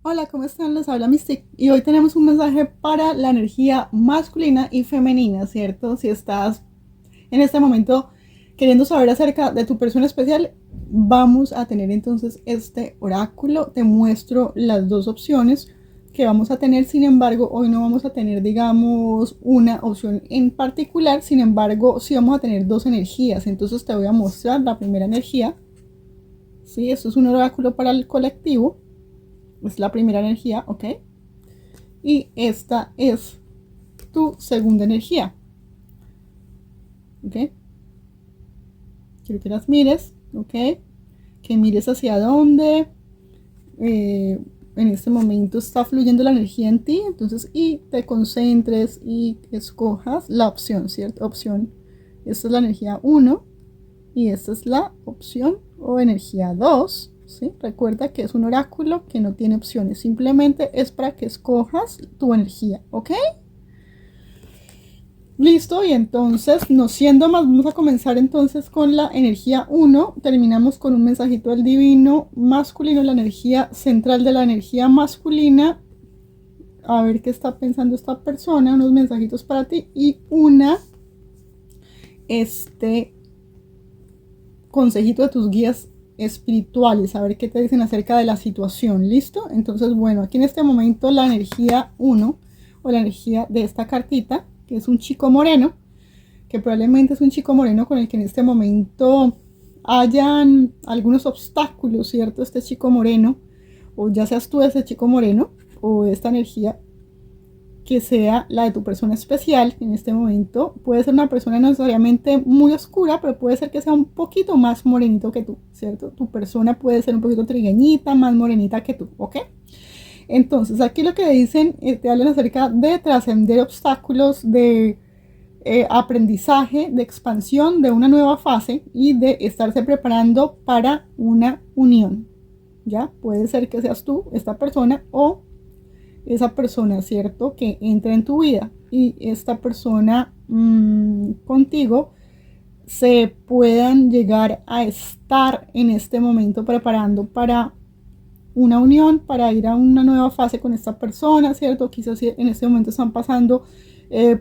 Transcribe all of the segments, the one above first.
Hola, ¿cómo están? Les habla Mystic y hoy tenemos un mensaje para la energía masculina y femenina, ¿cierto? Si estás en este momento queriendo saber acerca de tu persona especial, vamos a tener entonces este oráculo. Te muestro las dos opciones que vamos a tener. Sin embargo, hoy no vamos a tener, digamos, una opción en particular. Sin embargo, sí vamos a tener dos energías. Entonces te voy a mostrar la primera energía. Sí, esto es un oráculo para el colectivo. Es la primera energía, ¿ok? Y esta es tu segunda energía, ¿ok? Quiero que las mires, ¿ok? Que mires hacia dónde en este momento está fluyendo la energía en ti, entonces, y te concentres y escojas la opción, ¿cierto? Opción, esta es la energía 1 y esta es la opción o energía 2, ¿sí? Recuerda que es un oráculo que no tiene opciones, simplemente es para que escojas tu energía, ¿ok? Listo, y entonces, no siendo más, vamos a comenzar entonces con la energía 1. Terminamos con un mensajito del divino masculino, la energía central de la energía masculina. A ver qué está pensando esta persona, unos mensajitos para ti y este consejito de tus guías espirituales, a ver qué te dicen acerca de la situación. ¿Listo? Entonces, bueno, aquí en este momento la energía 1 o la energía de esta cartita, que es un chico moreno, que probablemente es un chico moreno con el que en este momento hayan algunos obstáculos, ¿cierto? Este chico moreno, o ya seas tú ese chico moreno, o esta energía que sea la de tu persona especial en este momento. Puede ser una persona no necesariamente muy oscura, pero puede ser que sea un poquito más morenito que tú, ¿cierto? Tu persona puede ser un poquito trigueñita, más morenita que tú, ¿ok? Entonces, aquí lo que dicen, te hablan acerca de trascender obstáculos, de aprendizaje, de expansión, de una nueva fase y de estarse preparando para una unión. ¿Ya? Puede ser que seas tú, esta persona, o esa persona, ¿cierto? Que entra en tu vida y esta persona contigo se puedan llegar a estar en este momento preparando para una unión, para ir a una nueva fase con esta persona, ¿cierto? Quizás en este momento están pasando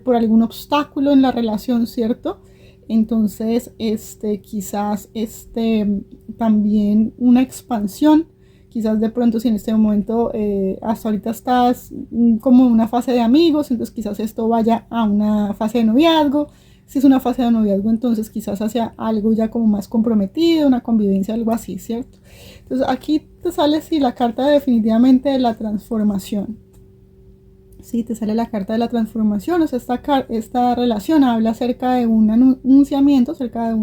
por algún obstáculo en la relación, ¿cierto? Entonces, quizás también una expansión, quizás de pronto si en este momento hasta ahorita estás como en una fase de amigos, entonces quizás esto vaya a una fase de noviazgo. Si es una fase de noviazgo, entonces quizás hacia algo ya como más comprometido, una convivencia, algo así, ¿cierto? Entonces aquí te sale sí, la carta definitivamente de la transformación. Sí, te sale la carta de la transformación. O sea, esta relación habla acerca de un anunciamiento, acerca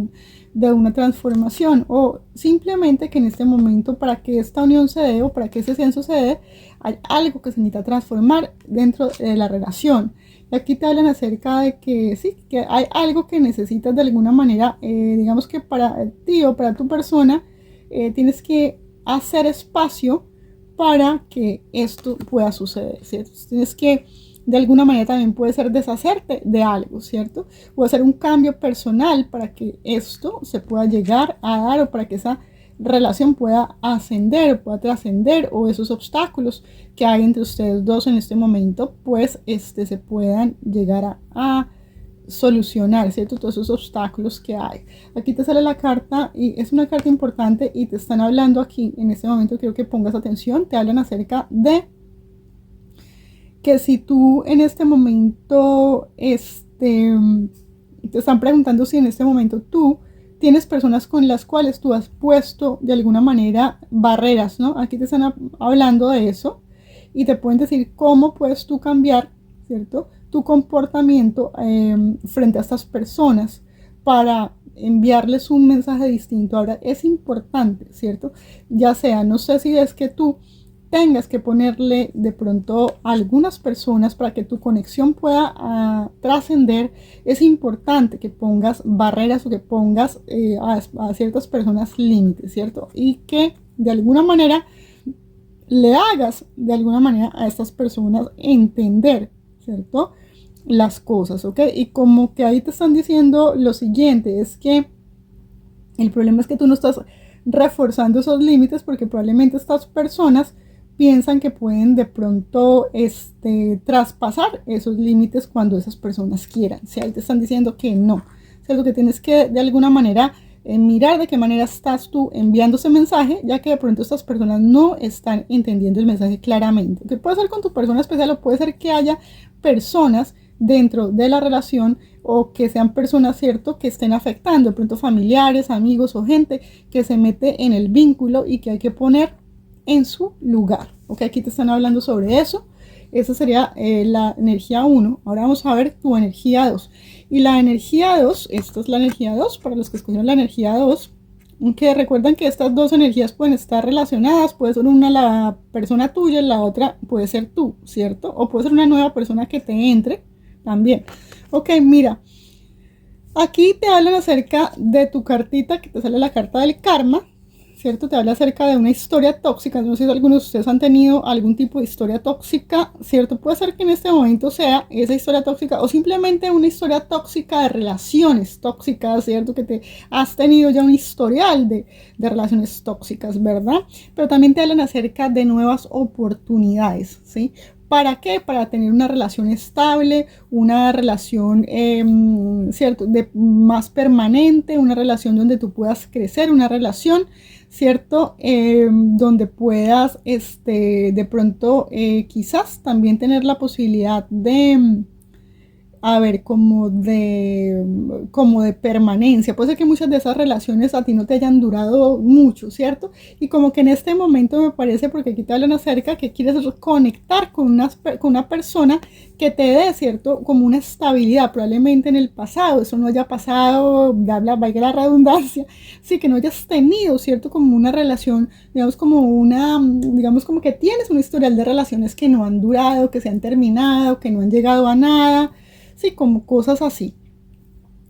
de una transformación. O simplemente que en este momento, para que esta unión se dé o para que ese censo se dé, hay algo que se necesita transformar dentro de la relación. Y aquí te hablan acerca de que sí, que hay algo que necesitas de alguna manera, digamos que para ti o para tu persona, tienes que hacer espacio para que esto pueda suceder, ¿cierto? Tienes que, de alguna manera también puede ser deshacerte de algo, ¿cierto? O hacer un cambio personal para que esto se pueda llegar a dar o para que esa relación pueda ascender, pueda trascender o esos obstáculos que hay entre ustedes dos en este momento, pues se puedan llegar a solucionar, ¿cierto? Todos esos obstáculos que hay. Aquí te sale la carta y es una carta importante y te están hablando aquí en este momento, quiero que pongas atención, te hablan acerca de que si tú en este momento, te están preguntando si en este momento tú tienes personas con las cuales tú has puesto de alguna manera barreras, ¿no? Aquí te están hablando de eso y te pueden decir cómo puedes tú cambiar, ¿cierto? Tu comportamiento frente a estas personas para enviarles un mensaje distinto. Ahora es importante, ¿cierto? Ya sea, no sé si es que tú tengas que ponerle de pronto a algunas personas para que tu conexión pueda trascender, es importante que pongas barreras o que pongas a ciertas personas límites, ¿cierto? Y que de alguna manera le hagas de alguna manera a estas personas entender, ¿cierto? Las cosas, ¿ok? Y como que ahí te están diciendo lo siguiente, es que el problema es que tú no estás reforzando esos límites porque probablemente estas personas piensan que pueden de pronto traspasar esos límites cuando esas personas quieran. Si ahí te están diciendo que no, ¿cierto? Que tienes que de alguna manera mirar de qué manera estás tú enviando ese mensaje, ya que de pronto estas personas no están entendiendo el mensaje claramente. Que puede ser con tu persona especial o puede ser que haya personas dentro de la relación o que sean personas, ¿cierto?, que estén afectando, de pronto familiares, amigos o gente que se mete en el vínculo y que hay que poner en su lugar. Ok, aquí te están hablando sobre eso. Esa sería la energía 1. Ahora vamos a ver tu energía 2. Y la energía 2, esta es la energía 2, para los que escogieron la energía 2, que recuerdan que estas dos energías pueden estar relacionadas, puede ser una la persona tuya y la otra puede ser tú, ¿cierto? O puede ser una nueva persona que te entre también. Ok, mira, aquí te hablan acerca de tu cartita, que te sale la carta del karma, ¿cierto? Te habla acerca de una historia tóxica. No sé si algunos de ustedes han tenido algún tipo de historia tóxica, ¿cierto? Puede ser que en este momento sea esa historia tóxica o simplemente una historia tóxica de relaciones tóxicas, ¿cierto? Que te has tenido ya un historial de relaciones tóxicas, ¿verdad? Pero también te hablan acerca de nuevas oportunidades, ¿sí? ¿Para qué? Para tener una relación estable, una relación, ¿cierto?, más permanente, una relación donde tú puedas crecer, una relación, ¿cierto?, donde puedas, de pronto, quizás también tener la posibilidad de, a ver, como de permanencia. Puede ser que muchas de esas relaciones a ti no te hayan durado mucho, ¿cierto? Y como que en este momento me parece, porque aquí te hablan acerca que quieres conectar con una persona que te dé, ¿cierto? Como una estabilidad, probablemente en el pasado, eso no haya pasado, valga la redundancia, sí, que no hayas tenido, ¿cierto? Como una relación, digamos como que tienes un historial de relaciones que no han durado, que se han terminado, que no han llegado a nada. Sí, como cosas así.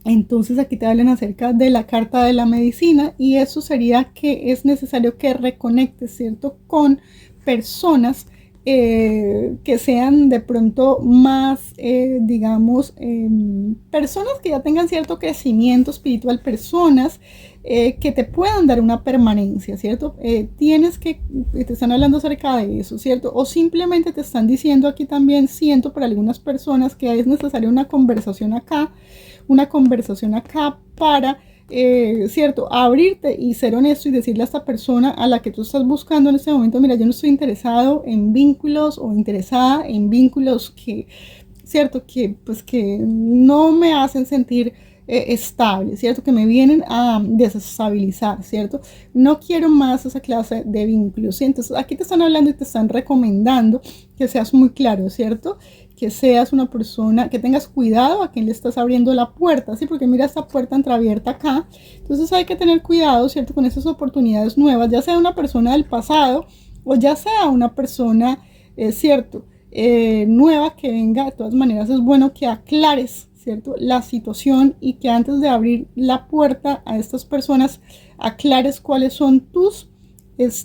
Entonces aquí te hablan acerca de la carta de la medicina y eso sería que es necesario que reconectes, ¿cierto?, con personas que sean de pronto más, digamos, personas que ya tengan cierto crecimiento espiritual, personas que te puedan dar una permanencia, ¿cierto? Te están hablando acerca de eso, ¿cierto? O simplemente te están diciendo aquí también, siento para algunas personas que es necesaria una conversación acá para, ¿cierto?, abrirte y ser honesto y decirle a esta persona a la que tú estás buscando en este momento, mira, yo no estoy interesado en vínculos o interesada en vínculos que, ¿cierto?, que pues que no me hacen sentir estable, ¿cierto?, que me vienen a desestabilizar, ¿cierto? No quiero más esa clase de vínculos, ¿sí? Entonces aquí te están hablando y te están recomendando que seas muy claro, ¿cierto?, que seas una persona, que tengas cuidado a quién le estás abriendo la puerta, ¿sí? Porque mira esta puerta entreabierta acá, entonces hay que tener cuidado, ¿cierto?, con esas oportunidades nuevas, ya sea una persona del pasado o ya sea una persona, ¿cierto?, nueva que venga. De todas maneras es bueno que aclares, ¿cierto?, la situación y que antes de abrir la puerta a estas personas aclares cuáles son tus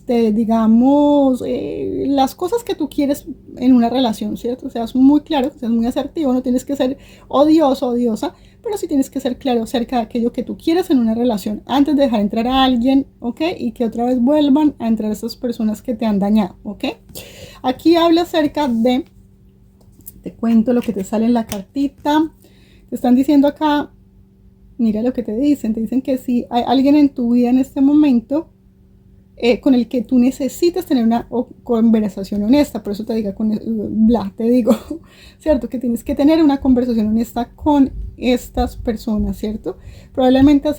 digamos, las cosas que tú quieres en una relación, ¿cierto? Seas muy claro, seas muy asertivo, no tienes que ser odioso, odiosa, pero sí tienes que ser claro acerca de aquello que tú quieres en una relación antes de dejar entrar a alguien, ¿ok? Y que otra vez vuelvan a entrar esas personas que te han dañado, ¿ok? Aquí habla acerca de, te cuento lo que te sale en la cartita, te están diciendo acá, mira lo que te dicen que si hay alguien en tu vida en este momento, con el que tú necesitas tener una conversación honesta, por eso te digo, ¿cierto? Que tienes que tener una conversación honesta con estas personas, ¿cierto? Probablemente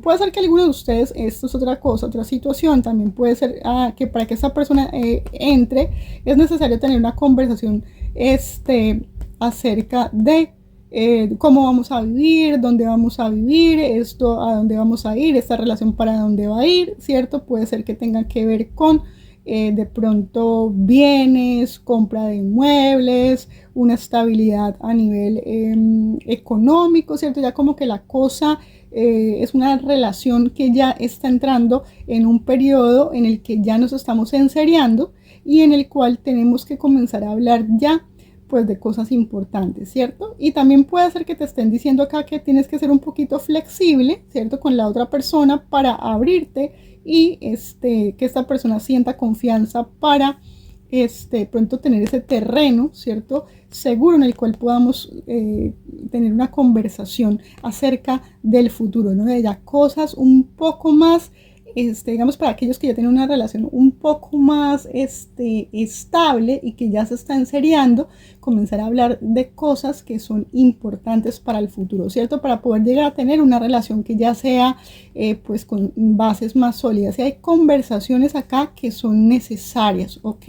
puede ser que alguno de ustedes, esto es otra cosa, otra situación, también puede ser que para que esa persona entre, es necesario tener una conversación acerca de cómo vamos a vivir, dónde vamos a vivir, esto a dónde vamos a ir, esta relación para dónde va a ir, ¿cierto? Puede ser que tenga que ver con de pronto bienes, compra de inmuebles, una estabilidad a nivel económico, ¿cierto? Ya como que la cosa es una relación que ya está entrando en un periodo en el que ya nos estamos enseriando y en el cual tenemos que comenzar a hablar ya pues de cosas importantes, ¿cierto? Y también puede ser que te estén diciendo acá que tienes que ser un poquito flexible, ¿cierto?, con la otra persona para abrirte y que esta persona sienta confianza para pronto tener ese terreno, ¿cierto? Seguro en el cual podamos tener una conversación acerca del futuro, ¿no? De ya cosas un poco más, digamos, para aquellos que ya tienen una relación un poco más estable y que ya se está enseriando, comenzar a hablar de cosas que son importantes para el futuro, ¿cierto? Para poder llegar a tener una relación que ya sea pues con bases más sólidas. Y hay conversaciones acá que son necesarias, ¿ok?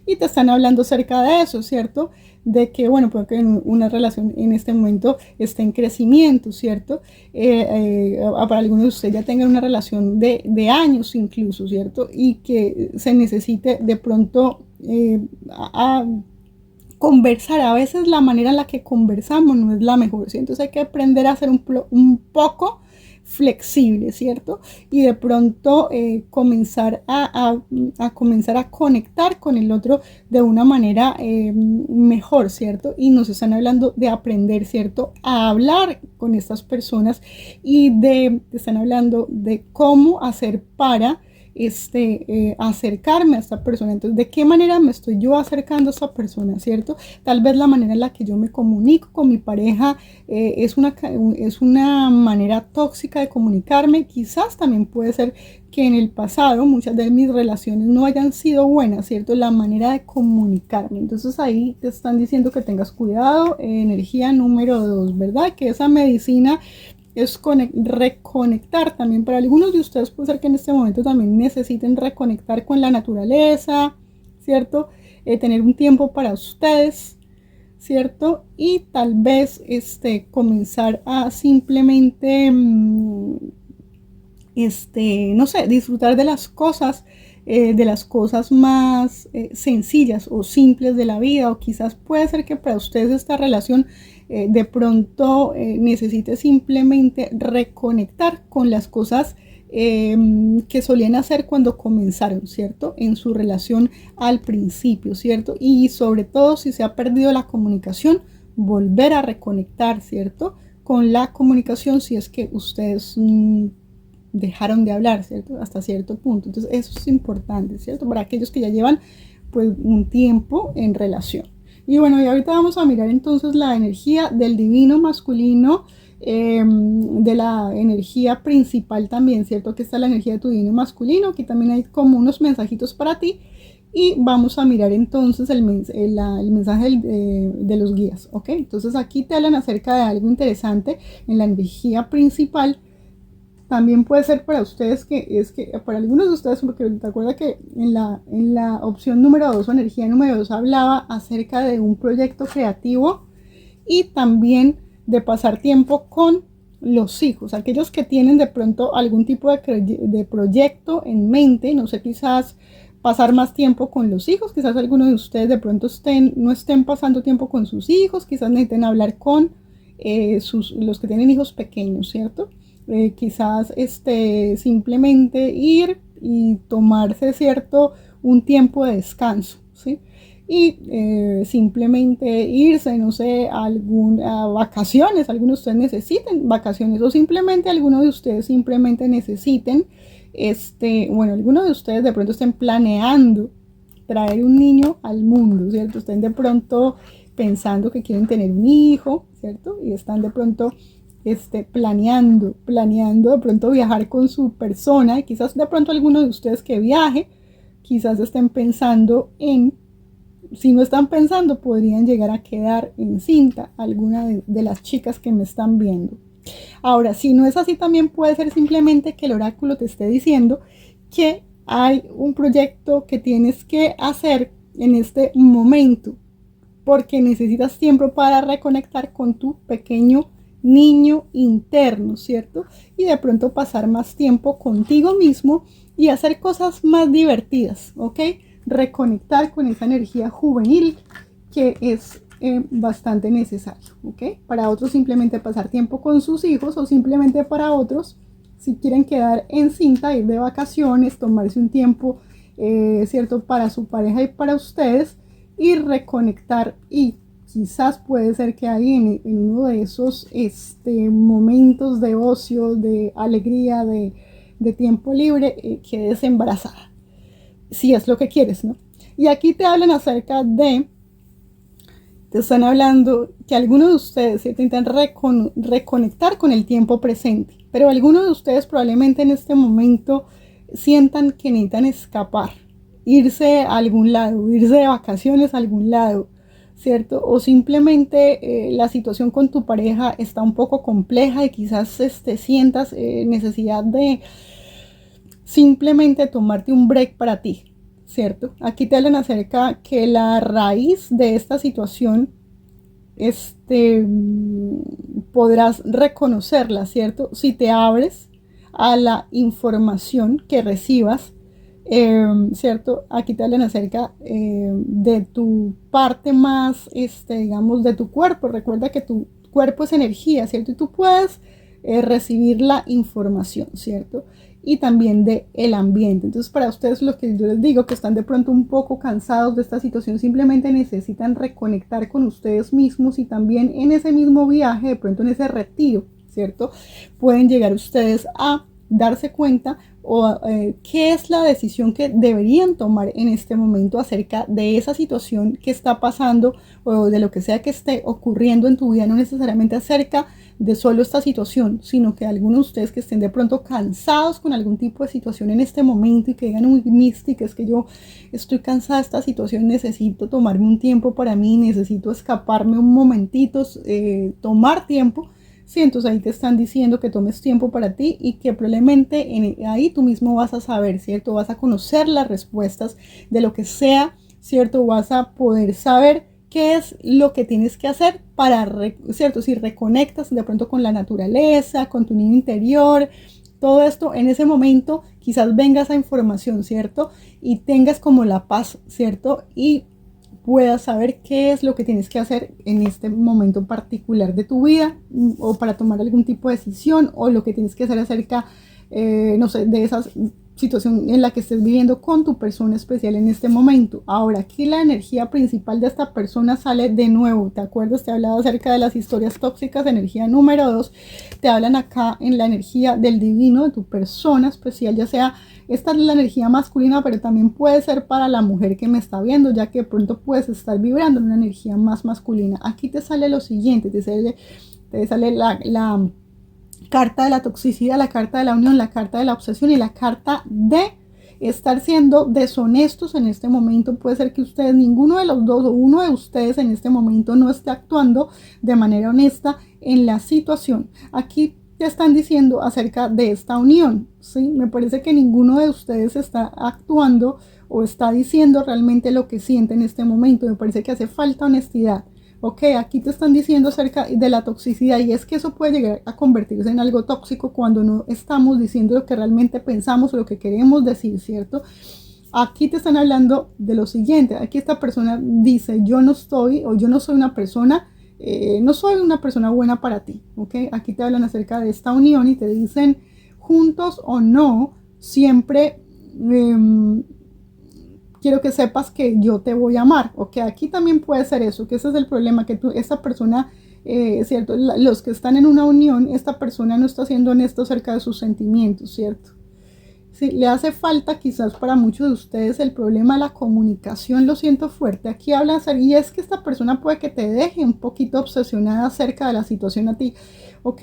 Y te están hablando acerca de eso, ¿cierto? De que, bueno, puede que una relación en este momento esté en crecimiento, ¿cierto? Para algunos de ustedes ya tengan una relación de años incluso, ¿cierto? Y que se necesite de pronto a conversar. A veces la manera en la que conversamos no es la mejor, ¿sí? Entonces hay que aprender a ser un poco flexible, ¿cierto? Y de pronto comenzar a conectar con el otro de una manera mejor, ¿cierto? Y nos están hablando de aprender, ¿cierto? A hablar con estas personas y están hablando de cómo hacer para acercarme a esta persona. Entonces, ¿de qué manera me estoy yo acercando a esta persona, cierto? Tal vez la manera en la que yo me comunico con mi pareja es una manera tóxica de comunicarme. Quizás también puede ser que en el pasado muchas de mis relaciones no hayan sido buenas, ¿cierto? La manera de comunicarme. Entonces ahí te están diciendo que tengas cuidado. Energía número 2, ¿verdad? Que esa medicina es reconectar también. Para algunos de ustedes puede ser que en este momento también necesiten reconectar con la naturaleza, ¿cierto? Tener un tiempo para ustedes, ¿cierto? Y tal vez comenzar a simplemente, no sé, disfrutar de las cosas más sencillas o simples de la vida. O quizás puede ser que para ustedes esta relación de pronto necesite simplemente reconectar con las cosas que solían hacer cuando comenzaron, ¿cierto? En su relación al principio, ¿cierto? Y sobre todo si se ha perdido la comunicación, volver a reconectar, ¿cierto? Con la comunicación si es que ustedes dejaron de hablar, ¿cierto? Hasta cierto punto. Entonces eso es importante, ¿cierto? Para aquellos que ya llevan pues un tiempo en relación. Y bueno, y ahorita vamos a mirar entonces la energía del divino masculino, de la energía principal también, ¿cierto? Que está la energía de tu divino masculino. Aquí también hay como unos mensajitos para ti. Y vamos a mirar entonces el mensaje de los guías, ¿ok? Entonces aquí te hablan acerca de algo interesante en la energía principal. También puede ser para ustedes para algunos de ustedes, porque te acuerdas que en la opción número 2 o energía número 2 hablaba acerca de un proyecto creativo y también de pasar tiempo con los hijos, aquellos que tienen de pronto algún tipo de proyecto en mente, no sé, quizás pasar más tiempo con los hijos, quizás algunos de ustedes de pronto no estén pasando tiempo con sus hijos, quizás necesiten hablar con los que tienen hijos pequeños, ¿cierto? Quizás simplemente ir y tomarse un tiempo de descanso, ¿sí? Y simplemente irse, no sé, a vacaciones, algunos de ustedes necesiten vacaciones o simplemente algunos de ustedes simplemente necesiten, bueno, algunos de ustedes de pronto estén planeando traer un niño al mundo, ¿cierto? Estén de pronto pensando que quieren tener un hijo, ¿cierto? Y están de pronto planeando de pronto viajar con su persona y quizás de pronto alguno de ustedes que viaje, quizás estén pensando si no están pensando, podrían llegar a quedar encinta alguna de las chicas que me están viendo. Ahora, si no es así, también puede ser simplemente que el oráculo te esté diciendo que hay un proyecto que tienes que hacer en este momento, porque necesitas tiempo para reconectar con tu pequeño niño interno, ¿cierto? Y de pronto pasar más tiempo contigo mismo y hacer cosas más divertidas, ¿ok? Reconectar con esa energía juvenil que es bastante necesario, ¿ok? Para otros simplemente pasar tiempo con sus hijos o simplemente para otros si quieren quedar encinta, ir de vacaciones, tomarse un tiempo, ¿cierto? Para su pareja y para ustedes y reconectar y quizás puede ser que ahí en uno de esos momentos de ocio, de alegría, de tiempo libre, quedes embarazada, si es lo que quieres, ¿no? Y aquí te hablan acerca de, te están hablando que algunos de ustedes, ¿cierto?, intentan reconectar con el tiempo presente, pero algunos de ustedes probablemente en este momento sientan que necesitan escapar, irse a algún lado, irse de vacaciones a algún lado, ¿cierto? O simplemente la situación con tu pareja está un poco compleja y quizás sientas necesidad de simplemente tomarte un break para ti, ¿cierto? Aquí te hablan acerca que la raíz de esta situación podrás reconocerla, ¿cierto? Si te abres a la información que recibas, ¿cierto? Aquí te hablan acerca de tu parte más, digamos, de tu cuerpo. Recuerda que tu cuerpo es energía, ¿cierto? Y tú puedes recibir la información, ¿cierto? Y también de el ambiente. Entonces, para ustedes, lo que yo les digo, que están de pronto un poco cansados de esta situación, simplemente necesitan reconectar con ustedes mismos, y también en ese mismo viaje, de pronto en ese retiro, ¿cierto?, pueden llegar ustedes a darse cuenta o qué es la decisión que deberían tomar en este momento acerca de esa situación que está pasando, o de lo que sea que esté ocurriendo en tu vida, no necesariamente acerca de solo esta situación, sino que algunos de ustedes que estén de pronto cansados con algún tipo de situación en este momento y que digan, uy, Misty, es que yo estoy cansada de esta situación, necesito tomarme un tiempo para mí, necesito escaparme un momentito, tomar tiempo. Sí, entonces ahí te están diciendo que tomes tiempo para ti, y que probablemente ahí tú mismo vas a saber, ¿cierto? Vas a conocer las respuestas de lo que sea, ¿cierto? Vas a poder saber qué es lo que tienes que hacer para, ¿cierto? Si reconectas de pronto con la naturaleza, con tu niño interior, todo esto en ese momento quizás venga esa información, ¿cierto? Y tengas como la paz, ¿cierto? Y puedas saber qué es lo que tienes que hacer en este momento particular de tu vida, o para tomar algún tipo de decisión, o lo que tienes que hacer acerca, no sé, de esa situación en la que estés viviendo con tu persona especial en este momento. Ahora, aquí la energía principal de esta persona sale de nuevo. ¿Te acuerdas? Te he hablado acerca de las historias tóxicas, energía número 2. Te hablan acá en la energía del divino, de tu persona especial, ya sea esta es la energía masculina, pero también puede ser para la mujer que me está viendo, ya que de pronto puedes estar vibrando en una energía más masculina. Aquí te sale lo siguiente, te sale la carta de la toxicidad, la carta de la unión, la carta de la obsesión y la carta de estar siendo deshonestos en este momento. Puede ser que ustedes, ninguno de los dos, o uno de ustedes en este momento, no esté actuando de manera honesta en la situación. Aquí te están diciendo acerca de esta unión, ¿sí? Me parece que ninguno de ustedes está actuando o está diciendo realmente lo que siente en este momento. Me parece que hace falta honestidad. Ok, aquí te están diciendo acerca de la toxicidad, y es que eso puede llegar a convertirse en algo tóxico cuando no estamos diciendo lo que realmente pensamos o lo que queremos decir, ¿cierto? Aquí te están hablando de lo siguiente. Aquí esta persona dice, yo no estoy, o yo no soy una persona, no soy una persona buena para ti, ¿ok? Aquí te hablan acerca de esta unión y te dicen, juntos o no, siempre quiero que sepas que yo te voy a amar, ¿ok? Aquí también puede ser eso, que ese es el problema, que esta persona, ¿cierto? Los que están en una unión, esta persona no está siendo honesto acerca de sus sentimientos, ¿cierto? Sí, le hace falta quizás para muchos de ustedes el problema de la comunicación, lo siento fuerte. Aquí hablan, y es que esta persona puede que te deje un poquito obsesionada acerca de la situación a ti, ¿ok?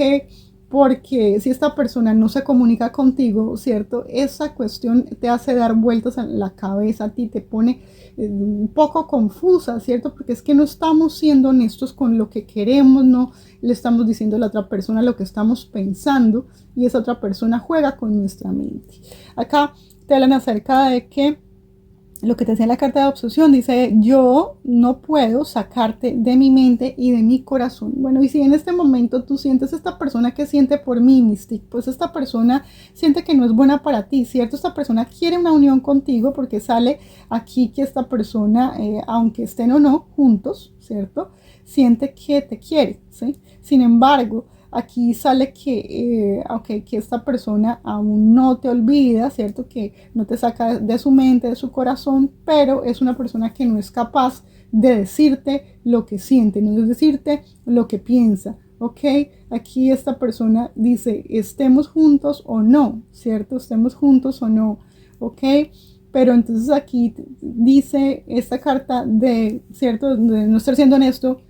Porque si esta persona no se comunica contigo, ¿cierto? Esa cuestión te hace dar vueltas en la cabeza a ti, te pone un poco confusa, ¿cierto? Porque es que no estamos siendo honestos con lo que queremos, no le estamos diciendo a la otra persona lo que estamos pensando, y esa otra persona juega con nuestra mente. Acá te hablan acerca de que lo que te decía en la carta de obsesión, dice, yo no puedo sacarte de mi mente y de mi corazón. Bueno, y si en este momento tú sientes esta persona que siente por mí, Mystic, pues esta persona siente que no es buena para ti, ¿cierto? Esta persona quiere una unión contigo, porque sale aquí que esta persona, aunque estén o no juntos, ¿cierto?, siente que te quiere, ¿sí? Sin embargo, aquí sale que, okay, que esta persona aún no te olvida, ¿cierto? Que no te saca de su mente, de su corazón, pero es una persona que no es capaz de decirte lo que siente, no es decirte lo que piensa, ¿ok? Aquí esta persona dice, estemos juntos o no, ¿cierto? Estemos juntos o no, ¿ok? Pero entonces aquí dice esta carta de, ¿cierto? De no estar siendo honesto,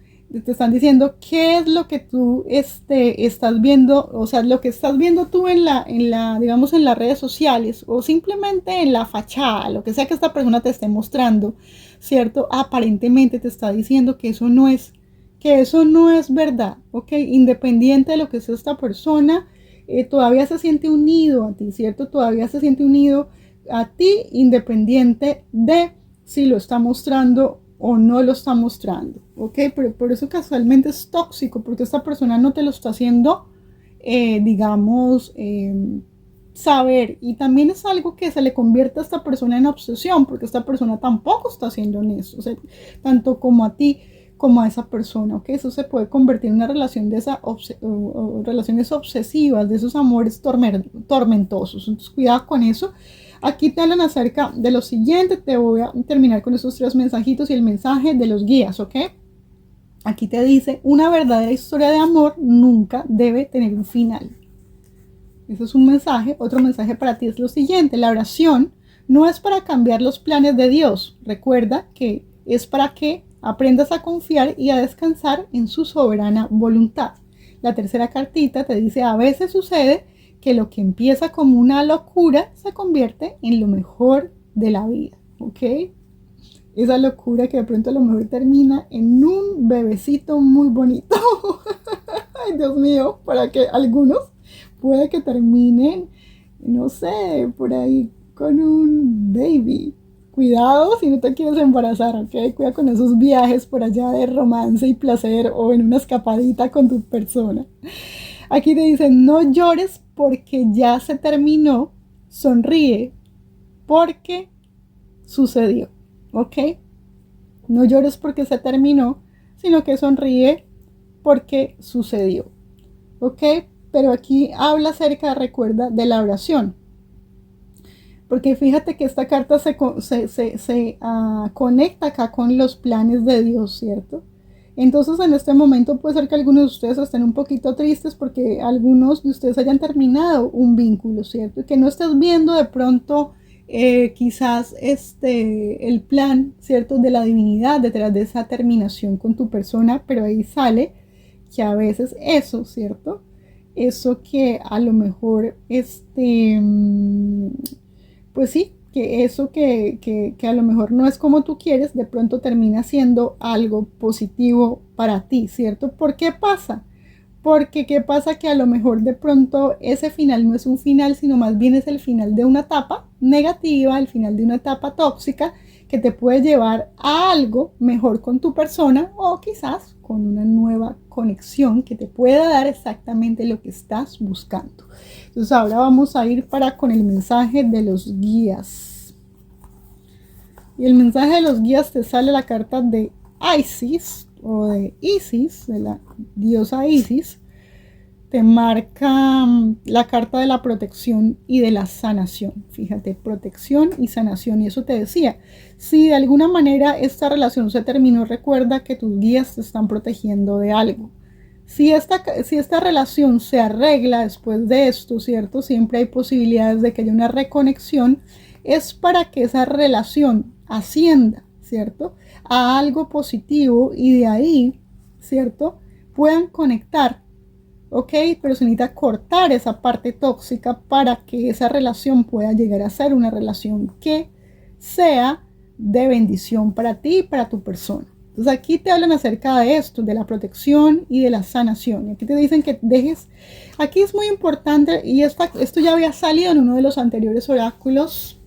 te están diciendo qué es lo que tú estás viendo, o sea, lo que estás viendo tú digamos, en las redes sociales o simplemente en la fachada, lo que sea que esta persona te esté mostrando, ¿cierto? Aparentemente te está diciendo que eso no es verdad, ¿ok? Independiente de lo que sea esta persona, todavía se siente unido a ti, ¿cierto? Todavía se siente unido a ti, independiente de si lo está mostrando o no lo está mostrando, ¿ok? Pero por eso casualmente es tóxico, porque esta persona no te lo está haciendo, digamos, saber. Y también es algo que se le convierte a esta persona en obsesión, porque esta persona tampoco está siendo honesto, o sea, tanto como a ti como a esa persona, ¿ok? Eso se puede convertir en una relación de relaciones obsesivas, de esos amores tormentosos. Entonces, cuidado con eso. Aquí te hablan acerca de lo siguiente. Te voy a terminar con esos 3 mensajitos y el mensaje de los guías, ¿ok? Aquí te dice, una verdadera historia de amor nunca debe tener un final. Eso es un mensaje. Otro mensaje para ti es lo siguiente. La oración no es para cambiar los planes de Dios. Recuerda que es para que aprendas a confiar y a descansar en su soberana voluntad. La tercera cartita te dice, a veces sucede que lo que empieza como una locura se convierte en lo mejor de la vida, ¿ok? Esa locura que de pronto a lo mejor termina en un bebecito muy bonito. Ay, Dios mío, para que algunos puede que terminen, no sé, por ahí con un baby. Cuidado si no te quieres embarazar, ¿ok? Cuida con esos viajes por allá de romance y placer o en una escapadita con tu persona. Aquí te dicen, no llores porque ya se terminó, sonríe porque sucedió, ¿ok? No llores porque se terminó, sino que sonríe porque sucedió, ¿ok? Pero aquí habla acerca, recuerda, de la oración. Porque fíjate que esta carta se conecta acá con los planes de Dios, ¿cierto? Entonces en este momento puede ser que algunos de ustedes estén un poquito tristes porque algunos de ustedes hayan terminado un vínculo, ¿cierto? Y que no estés viendo de pronto quizás el plan, ¿cierto? De la divinidad detrás de esa terminación con tu persona, pero ahí sale que a veces eso, ¿cierto? Eso que a lo mejor pues sí, que eso que a lo mejor no es como tú quieres, de pronto termina siendo algo positivo para ti, ¿cierto? ¿Por qué pasa? Porque qué pasa que a lo mejor de pronto ese final no es un final, sino más bien es el final de una etapa negativa, el final de una etapa tóxica que te puede llevar a algo mejor con tu persona o quizás con una nueva conexión que te pueda dar exactamente lo que estás buscando. Entonces ahora vamos a ir con el mensaje de los guías. Y el mensaje de los guías te sale la carta de Isis o de Isis, de la diosa Isis. Te marca la carta de la protección y de la sanación. Fíjate, protección y sanación. Y eso te decía, si de alguna manera esta relación se terminó, recuerda que tus guías te están protegiendo de algo. Si esta relación se arregla después de esto, ¿cierto? Siempre hay posibilidades de que haya una reconexión. Es para que esa relación ascienda, ¿cierto? A algo positivo y de ahí, ¿cierto? Puedan conectar. ¿Ok? Pero se necesita cortar esa parte tóxica para que esa relación pueda llegar a ser una relación que sea de bendición para ti y para tu persona. Entonces aquí te hablan acerca de esto, de la protección y de la sanación. Y aquí te dicen que dejes, aquí es muy importante y esto ya había salido en uno de los anteriores oráculos.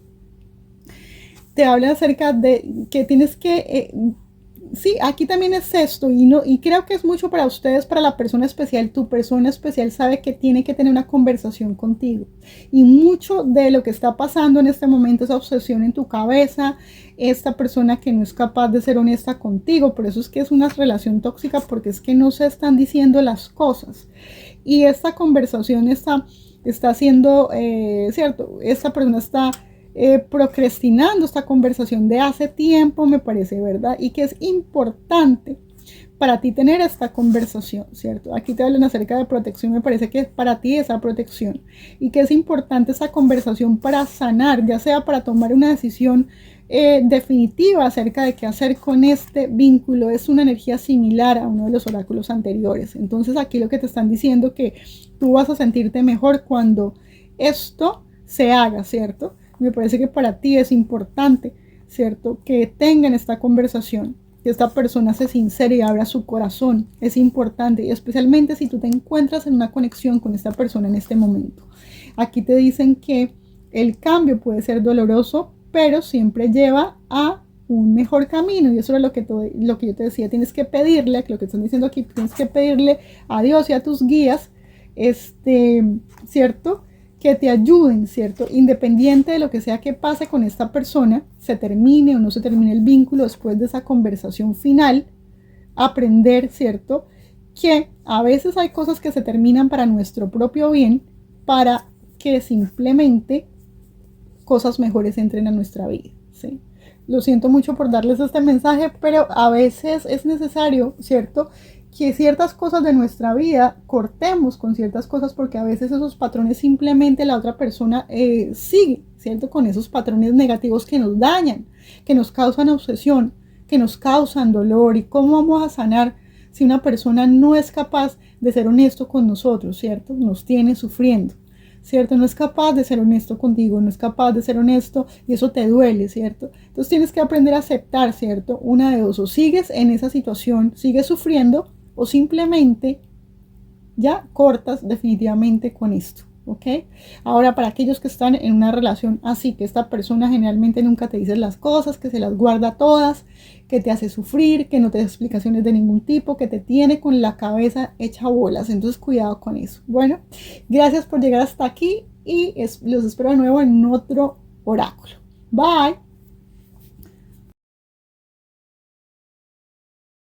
Te hablan acerca de que tienes que... sí, aquí también es esto y creo que es mucho para ustedes, para la persona especial. Tu persona especial sabe que tiene que tener una conversación contigo y mucho de lo que está pasando en este momento es obsesión en tu cabeza, esta persona que no es capaz de ser honesta contigo. Por eso es que es una relación tóxica, porque es que no se están diciendo las cosas y esta conversación está haciendo, cierto, esta persona está procrastinando esta conversación de hace tiempo, me parece, ¿verdad? Y que es importante para ti tener esta conversación, ¿cierto? Aquí te hablan acerca de protección, me parece que es para ti esa protección y que es importante esa conversación para sanar, ya sea para tomar una decisión definitiva acerca de qué hacer con este vínculo. Es una energía similar a uno de los oráculos anteriores. Entonces aquí lo que te están diciendo que tú vas a sentirte mejor cuando esto se haga, ¿cierto? Me parece que para ti es importante, ¿cierto? Que tengan esta conversación, que esta persona se sincere y abra su corazón. Es importante, y especialmente si tú te encuentras en una conexión con esta persona en este momento. Aquí te dicen que el cambio puede ser doloroso, pero siempre lleva a un mejor camino, y eso es lo que yo te decía, tienes que pedirle, lo que están diciendo aquí, tienes que pedirle a Dios y a tus guías, ¿cierto?, que te ayuden, ¿cierto?, independiente de lo que sea que pase con esta persona, se termine o no se termine el vínculo después de esa conversación final, aprender, ¿cierto?, que a veces hay cosas que se terminan para nuestro propio bien, para que simplemente cosas mejores entren a nuestra vida, ¿sí? Lo siento mucho por darles este mensaje, pero a veces es necesario, ¿cierto?, que ciertas cosas de nuestra vida cortemos con ciertas cosas, porque a veces esos patrones simplemente la otra persona sigue, ¿cierto?, con esos patrones negativos que nos dañan, que nos causan obsesión, que nos causan dolor. ¿Y cómo vamos a sanar si una persona no es capaz de ser honesto con nosotros, ¿cierto? Nos tiene sufriendo, ¿cierto? No es capaz de ser honesto contigo, no es capaz de ser honesto y eso te duele, ¿cierto? Entonces tienes que aprender a aceptar, ¿cierto? Una de dos, o sigues en esa situación, sigues sufriendo, o simplemente ya cortas definitivamente con esto, ¿ok? Ahora, para aquellos que están en una relación así, que esta persona generalmente nunca te dice las cosas, que se las guarda todas, que te hace sufrir, que no te da explicaciones de ningún tipo, que te tiene con la cabeza hecha bolas, entonces cuidado con eso. Bueno, gracias por llegar hasta aquí y los espero de nuevo en otro oráculo. Bye.